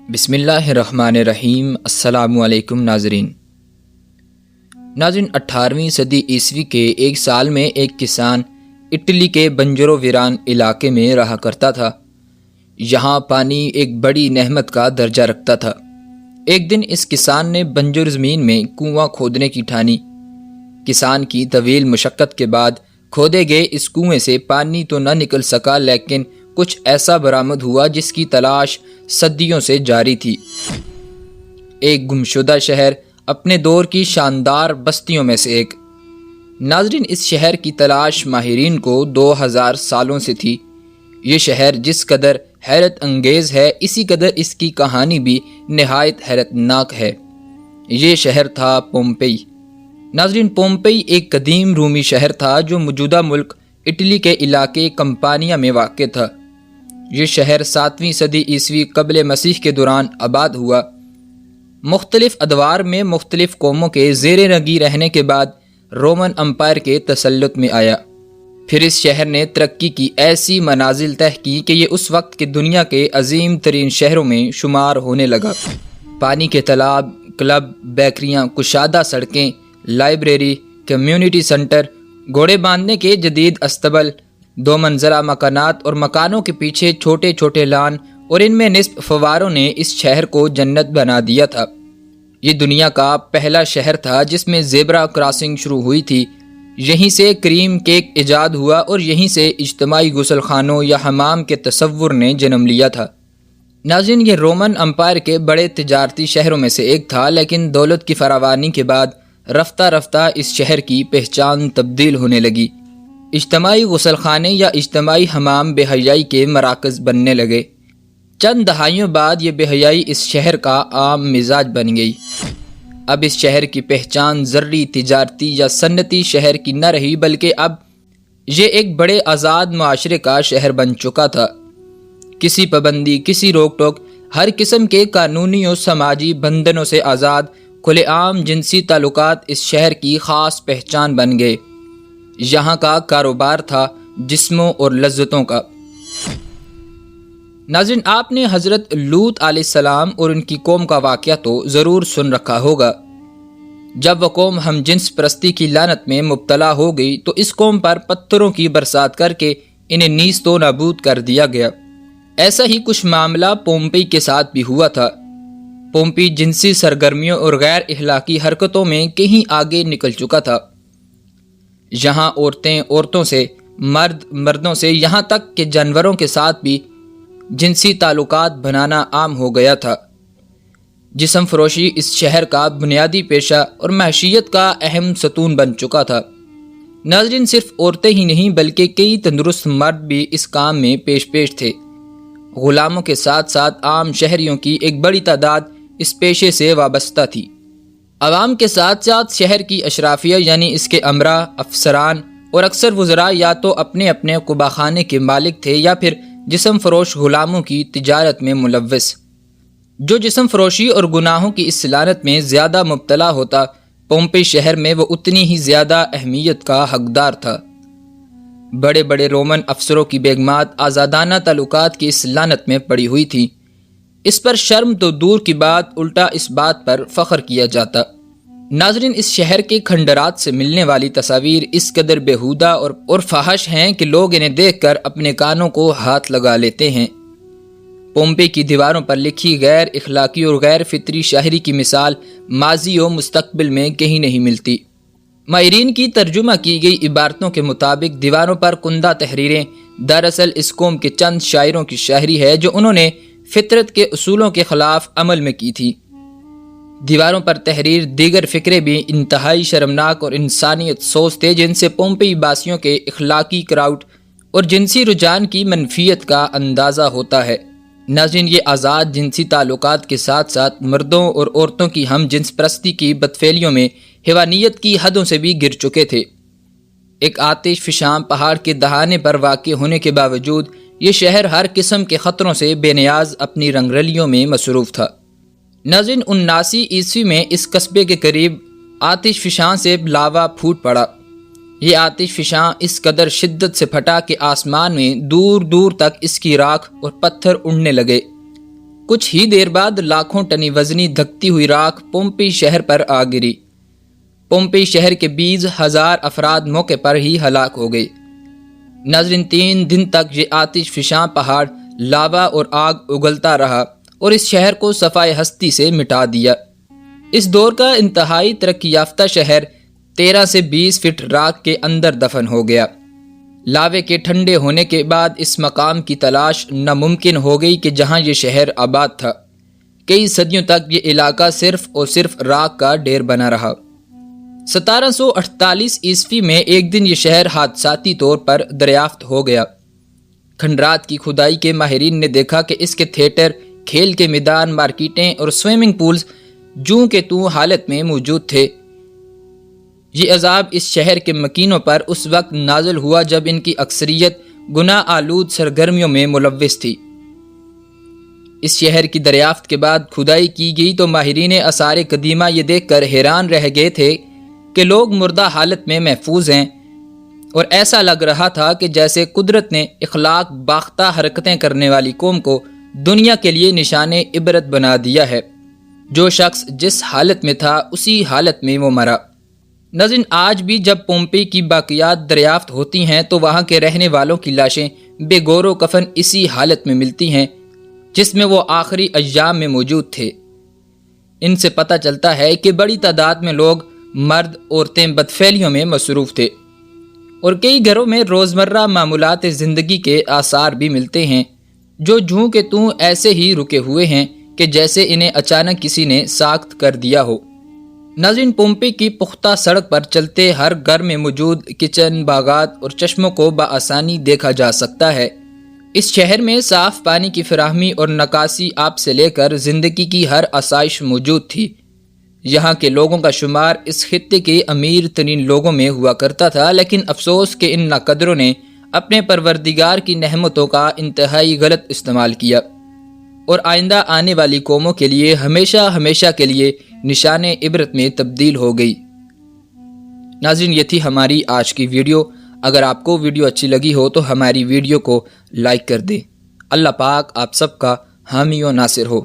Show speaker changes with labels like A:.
A: بسم اللہ الرحمن الرحیم۔ السلام علیکم ناظرین۔ 18ویں صدی عیسوی کے ایک سال میں ایک کسان اٹلی کے بنجر و ویران علاقے میں رہا کرتا تھا۔ یہاں پانی ایک بڑی نعمت کا درجہ رکھتا تھا۔ ایک دن اس کسان نے بنجر زمین میں کنواں کھودنے کی ٹھانی۔ کسان کی طویل مشقت کے بعد کھودے گئے اس کنویں سے پانی تو نہ نکل سکا، لیکن کچھ ایسا برآمد ہوا جس کی تلاش صدیوں سے جاری تھی۔ ایک گمشدہ شہر، اپنے دور کی شاندار بستیوں میں سے ایک۔ ناظرین، اس شہر کی تلاش ماہرین کو 2000 سالوں سے تھی۔ یہ شہر جس قدر حیرت انگیز ہے، اسی قدر اس کی کہانی بھی نہایت حیرت ناک ہے۔ یہ شہر تھا پومپئی۔ ناظرین، پومپئی ایک قدیم رومی شہر تھا جو موجودہ ملک اٹلی کے علاقے کمپانیا میں واقع تھا۔ یہ شہر 7ویں صدی عیسوی قبل مسیح کے دوران آباد ہوا۔ مختلف ادوار میں مختلف قوموں کے زیر نگی رہنے کے بعد رومن امپائر کے تسلط میں آیا۔ پھر اس شہر نے ترقی کی ایسی منازل طے کی کہ یہ اس وقت کے دنیا کے عظیم ترین شہروں میں شمار ہونے لگا۔ پانی کے تالاب، کلب، بیکریاں، کشادہ سڑکیں، لائبریری، کمیونٹی سینٹر، گھوڑے باندھنے کے جدید استبل، 2 منزلہ مکانات اور مکانوں کے پیچھے چھوٹے چھوٹے لان اور ان میں نصب فواروں نے اس شہر کو جنت بنا دیا تھا۔ یہ دنیا کا پہلا شہر تھا جس میں زیبرا کراسنگ شروع ہوئی تھی۔ یہیں سے کریم کیک ایجاد ہوا اور یہیں سے اجتماعی غسل خانوں یا حمام کے تصور نے جنم لیا تھا۔ ناظرین، یہ رومن امپائر کے بڑے تجارتی شہروں میں سے ایک تھا، لیکن دولت کی فراوانی کے بعد رفتہ رفتہ اس شہر کی پہچان تبدیل ہونے لگی۔ اجتماعی غسل خانے یا اجتماعی حمام بے حیائی کے مراکز بننے لگے۔ چند دہائیوں بعد یہ بے حیائی اس شہر کا عام مزاج بن گئی۔ اب اس شہر کی پہچان زرعی، تجارتی یا صنعتی شہر کی نہ رہی، بلکہ اب یہ ایک بڑے آزاد معاشرے کا شہر بن چکا تھا۔ کسی پابندی، کسی روک ٹوک، ہر قسم کے قانونی اور سماجی بندھنوں سے آزاد کھلے عام جنسی تعلقات اس شہر کی خاص پہچان بن گئے۔ یہاں کا کاروبار تھا جسموں اور لذتوں کا۔ ناظرین، آپ نے حضرت لوط علیہ السلام اور ان کی قوم کا واقعہ تو ضرور سن رکھا ہوگا۔ جب وہ قوم ہم جنس پرستی کی لعنت میں مبتلا ہو گئی تو اس قوم پر پتھروں کی برسات کر کے انہیں نیست و نابود کر دیا گیا۔ ایسا ہی کچھ معاملہ پومپئی کے ساتھ بھی ہوا تھا۔ پومپئی جنسی سرگرمیوں اور غیر اخلاقی حرکتوں میں کہیں آگے نکل چکا تھا۔ یہاں عورتیں عورتوں سے، مرد مردوں سے، یہاں تک کہ جانوروں کے ساتھ بھی جنسی تعلقات بنانا عام ہو گیا تھا۔ جسم فروشی اس شہر کا بنیادی پیشہ اور معیشت کا اہم ستون بن چکا تھا۔ ناظرین، صرف عورتیں ہی نہیں بلکہ کئی تندرست مرد بھی اس کام میں پیش تھے۔ غلاموں کے ساتھ ساتھ عام شہریوں کی ایک بڑی تعداد اس پیشے سے وابستہ تھی۔ عوام کے ساتھ ساتھ شہر کی اشرافیہ یعنی اس کے امراء، افسران اور اکثر وزراء یا تو اپنے اپنے قبا خانے کے مالک تھے یا پھر جسم فروش غلاموں کی تجارت میں ملوث۔ جو جسم فروشی اور گناہوں کی اس لعنت میں زیادہ مبتلا ہوتا، پومپئی شہر میں وہ اتنی ہی زیادہ اہمیت کا حقدار تھا۔ بڑے بڑے رومن افسروں کی بیگمات آزادانہ تعلقات کی اس لعنت میں پڑی ہوئی تھی۔ اس پر شرم تو دور کی بات، الٹا اس بات پر فخر کیا جاتا۔ ناظرین، اس شہر کے کھنڈرات سے ملنے والی تصاویر اس قدر بیہودہ اور فاحش ہیں کہ لوگ انہیں دیکھ کر اپنے کانوں کو ہاتھ لگا لیتے ہیں۔ پومپئی کی دیواروں پر لکھی غیر اخلاقی اور غیر فطری شاعری کی مثال ماضی و مستقبل میں کہیں نہیں ملتی۔ ماہرین کی ترجمہ کی گئی عبارتوں کے مطابق دیواروں پر کندہ تحریریں دراصل اس قوم کے چند شاعروں کی شاعری ہے جو انہوں نے فطرت کے اصولوں کے خلاف عمل میں کی تھی۔ دیواروں پر تحریر دیگر فکرے بھی انتہائی شرمناک اور انسانیت سوز تھے جن سے پومپئی باسیوں کے اخلاقی کراؤٹ اور جنسی رجحان کی منفیت کا اندازہ ہوتا ہے۔ ناظرین، یہ آزاد جنسی تعلقات کے ساتھ ساتھ مردوں اور عورتوں کی ہم جنس پرستی کی بدفعلیوں میں حیوانیت کی حدوں سے بھی گر چکے تھے۔ ایک آتش فشاں پہاڑ کے دہانے پر واقع ہونے کے باوجود یہ شہر ہر قسم کے خطروں سے بے نیاز اپنی رنگ رلیوں میں مصروف تھا۔ ناظرین، 79 عیسوی میں اس قصبے کے قریب آتش فشاں سے لاوا پھوٹ پڑا۔ یہ آتش فشاں اس قدر شدت سے پھٹا کہ آسمان میں دور دور تک اس کی راکھ اور پتھر اڑنے لگے۔ کچھ ہی دیر بعد لاکھوں ٹنی وزنی دھکتی ہوئی راکھ پومپئی شہر پر آ گری۔ پومپئی شہر کے 20,000 افراد موقع پر ہی ہلاک ہو گئے۔ ناظرین، 3 دن تک یہ آتش فشاں پہاڑ لاوا اور آگ اگلتا رہا اور اس شہر کو صفائے ہستی سے مٹا دیا۔ اس دور کا انتہائی ترقی یافتہ شہر 13 سے 20 فٹ راکھ کے اندر دفن ہو گیا۔ لاوے کے ٹھنڈے ہونے کے بعد اس مقام کی تلاش ناممکن ہو گئی کہ جہاں یہ شہر آباد تھا۔ کئی صدیوں تک یہ علاقہ صرف اور صرف راکھ کا ڈھیر بنا رہا۔ 1748 عیسوی میں ایک دن یہ شہر حادثاتی طور پر دریافت ہو گیا۔ کھنڈرات کی کھدائی کے ماہرین نے دیکھا کہ اس کے تھیٹر، کھیل کے میدان، مارکیٹیں اور سوئمنگ پولز جوں کے توں حالت میں موجود تھے۔ یہ عذاب اس شہر کے مکینوں پر اس وقت نازل ہوا جب ان کی اکثریت گناہ آلود سرگرمیوں میں ملوث تھی۔ اس شہر کی دریافت کے بعد کھدائی کی گئی تو ماہرین آثار قدیمہ یہ دیکھ کر حیران رہ گئے تھے کہ لوگ مردہ حالت میں محفوظ ہیں، اور ایسا لگ رہا تھا کہ جیسے قدرت نے اخلاق باختہ حرکتیں کرنے والی قوم کو دنیا کے لیے نشان عبرت بنا دیا ہے۔ جو شخص جس حالت میں تھا اسی حالت میں وہ مرا۔ ناظرین، آج بھی جب پومپئی کی باقیات دریافت ہوتی ہیں تو وہاں کے رہنے والوں کی لاشیں بے گور و کفن اسی حالت میں ملتی ہیں جس میں وہ آخری ایام میں موجود تھے۔ ان سے پتہ چلتا ہے کہ بڑی تعداد میں لوگ، مرد عورتیں بدفعلیوں میں مصروف تھے، اور کئی گھروں میں روزمرہ معمولات زندگی کے آثار بھی ملتے ہیں جو جوں کے توں ایسے ہی رکے ہوئے ہیں کہ جیسے انہیں اچانک کسی نے ساخت کر دیا ہو۔ ناظرین، پومپئی کی پختہ سڑک پر چلتے ہر گھر میں موجود کچن، باغات اور چشموں کو بآسانی دیکھا جا سکتا ہے۔ اس شہر میں صاف پانی کی فراہمی اور نکاسی آب سے لے کر زندگی کی ہر آسائش موجود تھی۔ یہاں کے لوگوں کا شمار اس خطے کے امیر ترین لوگوں میں ہوا کرتا تھا، لیکن افسوس کہ ان ناقدروں نے اپنے پروردگار کی نعمتوں کا انتہائی غلط استعمال کیا اور آئندہ آنے والی قوموں کے لیے ہمیشہ کے لیے نشان عبرت میں تبدیل ہو گئی۔ ناظرین، یہ تھی ہماری آج کی ویڈیو۔ اگر آپ کو ویڈیو اچھی لگی ہو تو ہماری ویڈیو کو لائک کر دیں۔ اللہ پاک آپ سب کا حامی و ناصر ہو۔